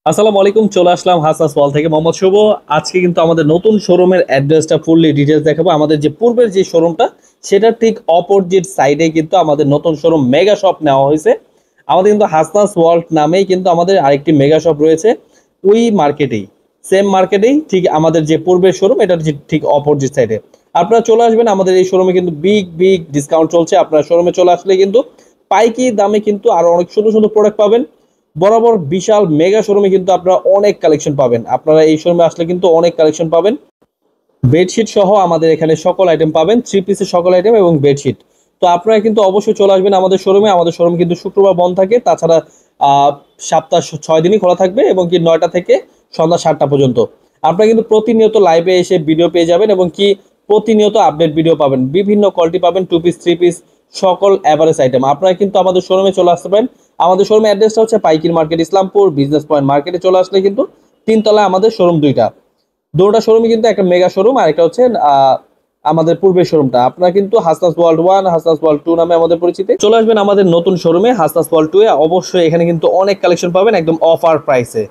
আসসালামু আলাইকুম, চলে আসলাম হাসাস ওয়াল থেকে মোহাম্মদ শুভ। আজকে কিন্তু আমাদের নতুন শোরুমের অ্যাড্রেসটা ফুললি ডিটেলস দেখাবো। আমাদের যে পূর্বের যে শোরুমটা সেটার ঠিক অপোজিট সাইডে কিন্তু আমাদের নতুন শোরুম মেগা শপ নেওয়া হয়েছে। আমাদের কিন্তু হাসাস ওয়ার্ল্ড নামেই কিন্তু আমাদের আরেকটি মেগা শপ রয়েছে ওই মার্কেটেই, সেম মার্কেটেই ঠিক আমাদের যে পূর্বের শোরুম এটার ঠিক অপোজিট সাইডে। আপনারা চলে আসবেন আমাদের এই শোরুমে, কিন্তু বিগ বিগ ডিসকাউন্ট চলছে। আপনারা শোরুমে চলে আসলে কিন্তু পাইকি দামে কিন্তু আরো অনেক সুন্দর সুন্দর প্রোডাক্ট পাবেন। বরাবর বিশাল মেগা শোরুমে কিন্তু আপনারা অনেক কালেকশন পাবেন। আপনারা এই শোরুমে আসলে কিন্তু অনেক কালেকশন পাবেন। বেডশিট সহ আমাদের এখানে সকল আইটেম পাবেন, থ্রি পিসের সকল আইটেম এবং বেডশিট। তো আপনারা কিন্তু অবশ্যই চলে আসবেন আমাদের শোরুমে। আমাদের শোরুম কিন্তু শুক্রবার বন্ধ থাকে, তাছাড়া সপ্তাহ 6 দিনই খোলা থাকবে এবং কি 9টা থেকে সন্ধ্যা 7টা পর্যন্ত। আপনারা কিন্তু প্রতিনিয়ত লাইভে এসে ভিডিও পেয়ে যাবেন এবং কি প্রতিনিয়ত আপডেট ভিডিও পাবেন, বিভিন্ন কোয়ালিটি পাবেন, টু পিস থ্রি পিস সকল অ্যাভারেজ আইটেম। আপনারা কিন্তু আমাদের শোরুমে চলে আসতে পারেন। আমাদের শোরুমের অ্যাড্রেসটা হচ্ছে পাইকির মার্কেট, ইসলামপুর বিজনেস পয়েন্ট মার্কেটে চলে আসলে কিন্তু তিনতলায় আমাদের শোরুম দুটো শোরুমই কিন্তু একটা মেগা শোরুম, আর একটা হচ্ছে আমাদের পূর্বের শোরুমটা। আপনারা কিন্তু হাসনাস ওয়ার্ল্ড 1, হাসনাস ওয়ার্ল্ড 2 নামে আমাদের পরিচিত। চলে আসবেন আমাদের নতুন শোরুমে হাসনাস ওয়ার্ল্ড 2 এ। অবশ্যই এখানে কিন্তু অনেক কালেকশন পাবেন একদম অফার প্রাইসে।